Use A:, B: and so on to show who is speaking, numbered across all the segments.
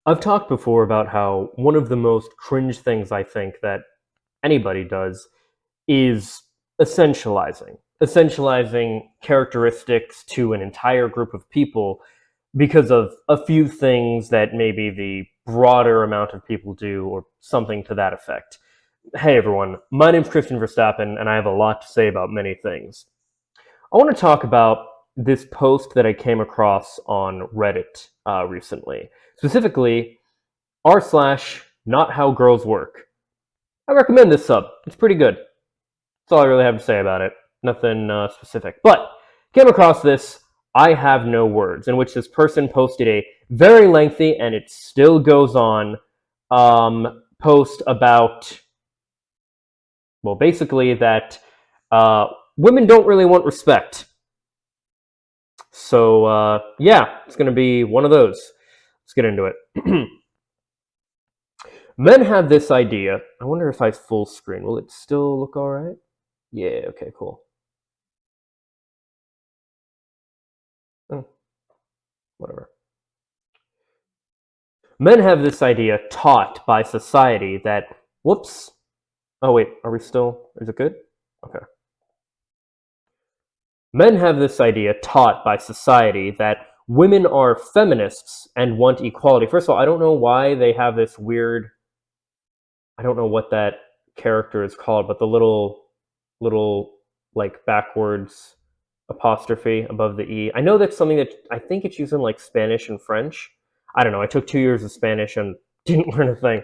A: I've talked before about how one of the most cringe things I think that anybody does is essentializing. Essentializing characteristics to an entire group of people because of a few things that maybe the broader amount of people do or something to that effect. Hey everyone, my name's Christian Verstappen and I have a lot to say about many things. I want to talk about this post that I came across on Reddit recently. Specifically, r slash not how girls work. I recommend this sub. It's pretty good. That's all I really have to say about it. Nothing specific. But came across this I have no words, in which this person posted a very lengthy, and it still goes on, post about, well, basically that uh, women don't really want respect. So, yeah, it's going to be one of those. Let's get into it. Men have this idea. I wonder if I full screen. Will it still look all right? Yeah, okay, cool. Oh, whatever. Men have this idea taught by society that, whoops. Oh, wait, are we still, is it good? Okay. Men have this idea taught by society that women are feminists and want equality. First of all, I don't know why they have this weird, I don't know what that character is called, but the little like backwards apostrophe above the E. I know that's something that I think it's used in like Spanish and French. I don't know. I took 2 years of Spanish and didn't learn a thing.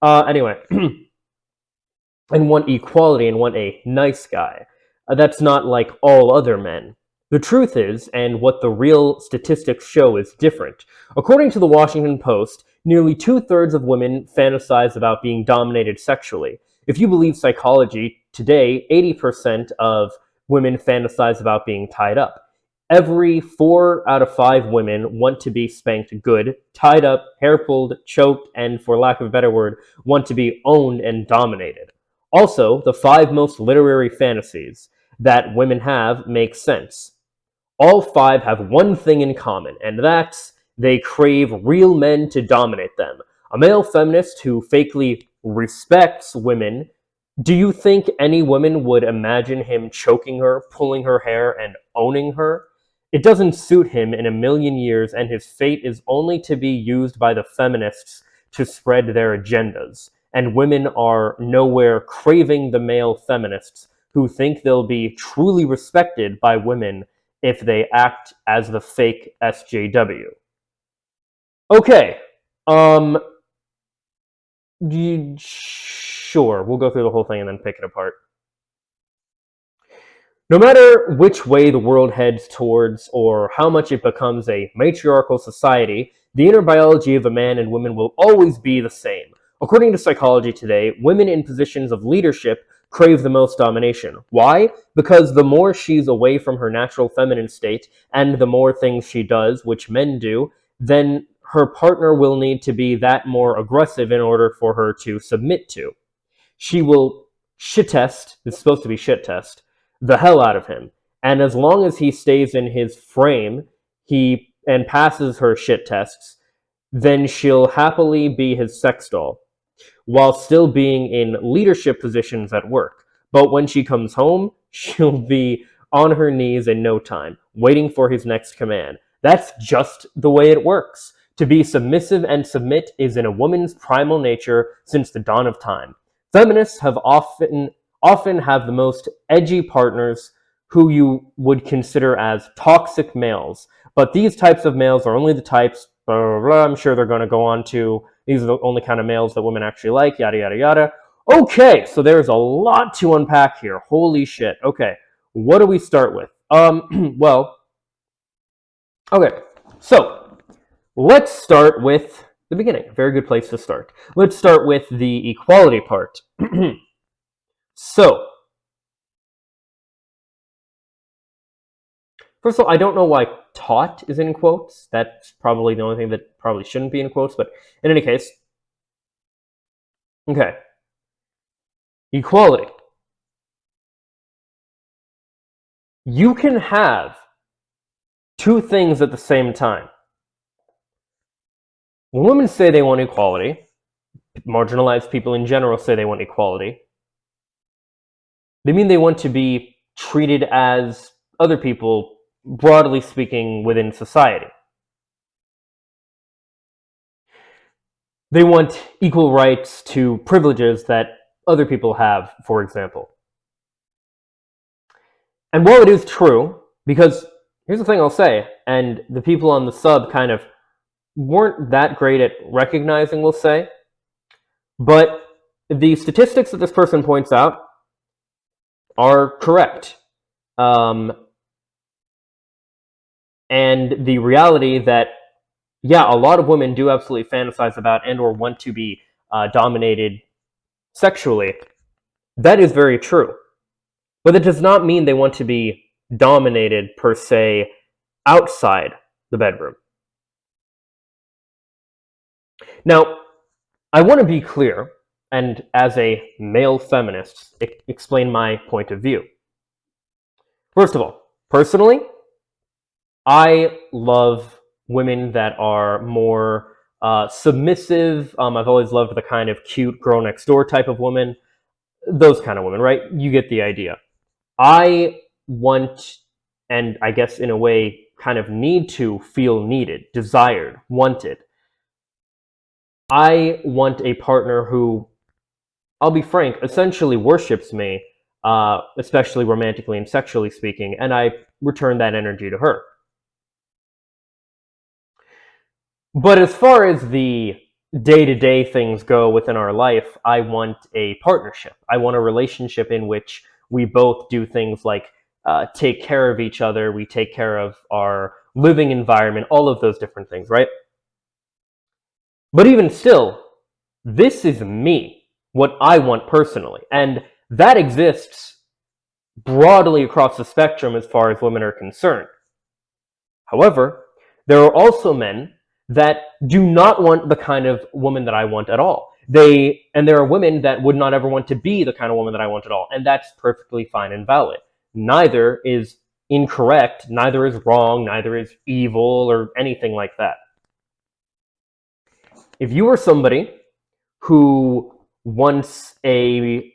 A: Anyway, and want equality and want a nice guy. That's not like all other men. The truth is, and what the real statistics show is different. According to the Washington Post, nearly two-thirds of women fantasize about being dominated sexually. If you believe psychology, today, 80% of women fantasize about being tied up. Every 4 out of 5 women want to be spanked good, tied up, hair pulled, choked, and, for lack of a better word, want to be owned and dominated. Also, the 5 most literary fantasies that women have make sense. All 5 have one thing in common, and that's they crave real men to dominate them. A male feminist who fakely respects women, do you think any woman would imagine him choking her, pulling her hair, and owning her? It doesn't suit him in a million years, and his fate is only to be used by the feminists to spread their agendas. And women are nowhere craving the male feminists who think they'll be truly respected by women if they act as the fake SJW. Okay, um, sure, we'll go through the whole thing and then pick it apart. No matter which way the world heads towards or how much it becomes a matriarchal society, the inner biology of a man and woman will always be the same. According to Psychology Today, women in positions of leadership crave the most domination. Why? Because the more she's away from her natural feminine state and the more things she does, which men do, then her partner will need to be that more aggressive in order for her to submit to. She will shit test, it's supposed to be shit test, the hell out of him. And as long as he stays in his frame, he and passes her shit tests, then she'll happily be his sex doll while still being in leadership positions at work. But when she comes home, she'll be on her knees in no time, waiting for his next command. That's just the way it works. To be submissive and submit is in a woman's primal nature since the dawn of time. Feminists have often have the most edgy partners who you would consider as toxic males. But these types of males are only the types, blah, blah, blah, I'm sure they're going to go on to, these are the only kind of males that women actually like, yada, yada, yada. Okay, so there's a lot to unpack here. Holy shit. Okay, what do we start with? Well, okay, so let's start with the beginning. A very good place to start. Let's start with the equality part. So, first of all, I don't know why taught is in quotes. That's probably the only thing that probably shouldn't be in quotes, but in any case, okay. Equality. You can have two things at the same time. When women say they want equality, marginalized people in general say they want equality, they mean they want to be treated as other people, broadly speaking, within society. They want equal rights to privileges that other people have, for example. And while it is true, because here's the thing I'll say, and the people on the sub kind of weren't that great at recognizing, we'll say, but the statistics that this person points out are correct. And the reality that, yeah, a lot of women do absolutely fantasize about and or want to be dominated sexually, that is very true. But it does not mean they want to be dominated per se outside the bedroom. Now, I want to be clear, and as a male feminist, explain my point of view. First of all, personally, I love women that are more submissive. I've always loved the kind of cute girl next door type of woman. Those kind of women, right? You get the idea. I want, and I guess in a way, kind of need to feel needed, desired, wanted. I want a partner who, I'll be frank, essentially worships me, especially romantically and sexually speaking, and I return that energy to her. But as far as the day-to-day things go within our life, I want a partnership. I want a relationship in which we both do things like take care of each other, we take care of our living environment, all of those different things, right? But even still, this is me, what I want personally. And that exists broadly across the spectrum as far as women are concerned. However, there are also men that do not want the kind of woman that I want at all. And there are women that would not ever want to be the kind of woman that I want at all. And that's perfectly fine and valid. Neither is incorrect, neither is wrong, neither is evil or anything like that. If you are somebody who wants a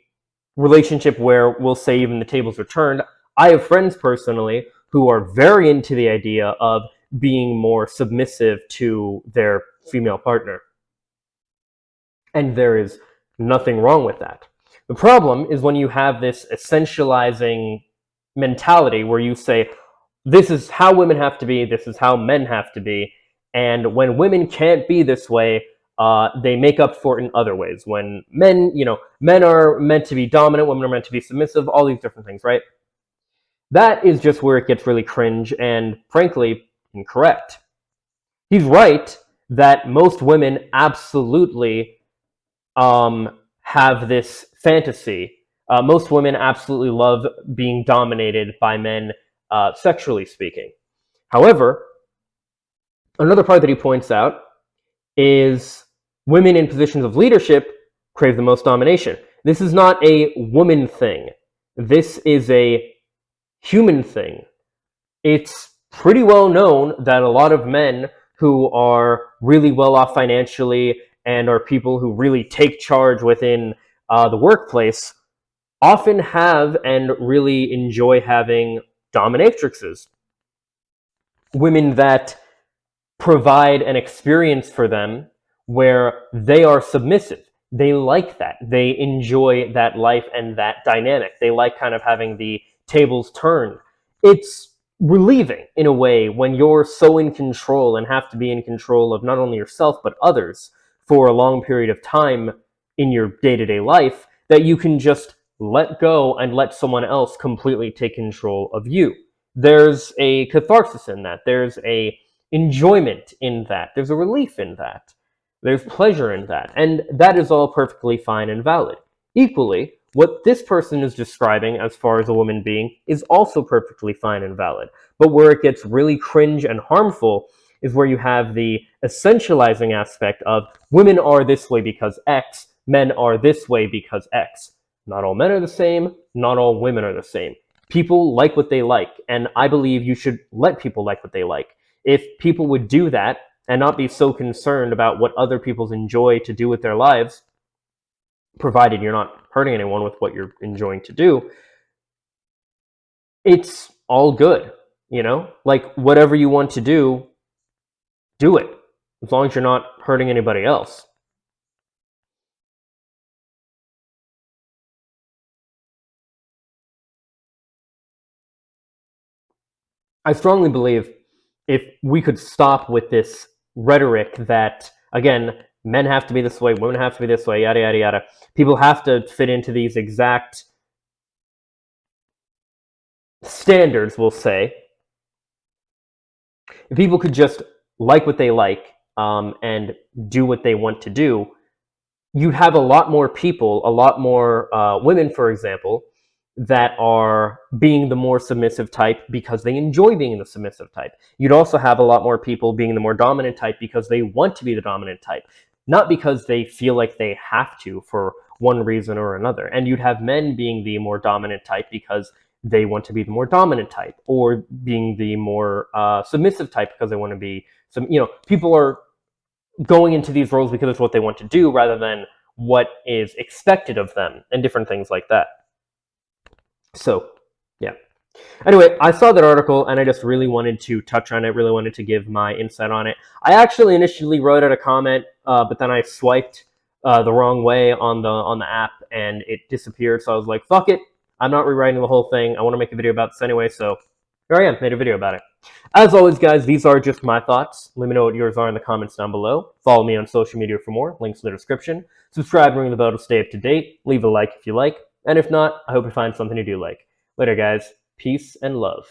A: relationship where we'll say even the tables are turned, I have friends personally who are very into the idea of being more submissive to their female partner. And there is nothing wrong with that. The problem is when you have this essentializing mentality where you say, this is how women have to be, this is how men have to be, and when women can't be this way, they make up for it in other ways. When men, men are meant to be dominant, women are meant to be submissive, all these different things, right? That is just where it gets really cringe and, frankly, incorrect. He's right that most women absolutely have this fantasy. Most women absolutely love being dominated by men, sexually speaking. However, another part that he points out is women in positions of leadership crave the most domination. This is not a woman thing. This is a human thing. It's pretty well known that a lot of men who are really well off financially and are people who really take charge within the workplace often have and really enjoy having dominatrixes. Women that provide an experience for them where they are submissive. They like that. They enjoy that life and that dynamic. They like kind of having the tables turned. It's relieving in a way when you're so in control and have to be in control of not only yourself but others for a long period of time in your day-to-day life that you can just let go and let someone else completely take control of you. There's a catharsis in that. There's a enjoyment in that. There's a relief in that. There's pleasure in that. And that is all perfectly fine and valid. Equally, what this person is describing as far as a woman being is also perfectly fine and valid. But where it gets really cringe and harmful is where you have the essentializing aspect of women are this way because X, men are this way because X. Not all men are the same, not all women are the same. People like what they like, and I believe you should let people like what they like. If people would do that, and not be so concerned about what other people enjoy to do with their lives, provided you're not hurting anyone with what you're enjoying to do, it's all good, you know? Like, whatever you want to do it, as long as you're not hurting anybody else. I strongly believe if we could stop with this rhetoric that, again, men have to be this way, women have to be this way, yada, yada, yada, people have to fit into these exact standards, we'll say. If people could just like what they like, and do what they want to do, you'd have a lot more people, a lot more women, for example, that are being the more submissive type because they enjoy being the submissive type. You'd also have a lot more people being the more dominant type because they want to be the dominant type, not because they feel like they have to for one reason or another. And you'd have men being the more dominant type because they want to be the more dominant type, or being the more submissive type because they want to be some. People are going into these roles because it's what they want to do rather than what is expected of them, and different things like that. So, yeah. Anyway, I saw that article and I just really wanted to touch on it, really wanted to give my insight on it. I actually initially wrote out a comment, but then I swiped the wrong way on the app and it disappeared. So I was like, fuck it. I'm not rewriting the whole thing. I want to make a video about this anyway, so here I am, made a video about it. As always, guys, these are just my thoughts. Let me know what yours are in the comments down below. Follow me on social media for more. Links in the description. Subscribe and ring the bell to stay up to date. Leave a like if you like. And if not, I hope you find something you do like. Later, guys. Peace and love.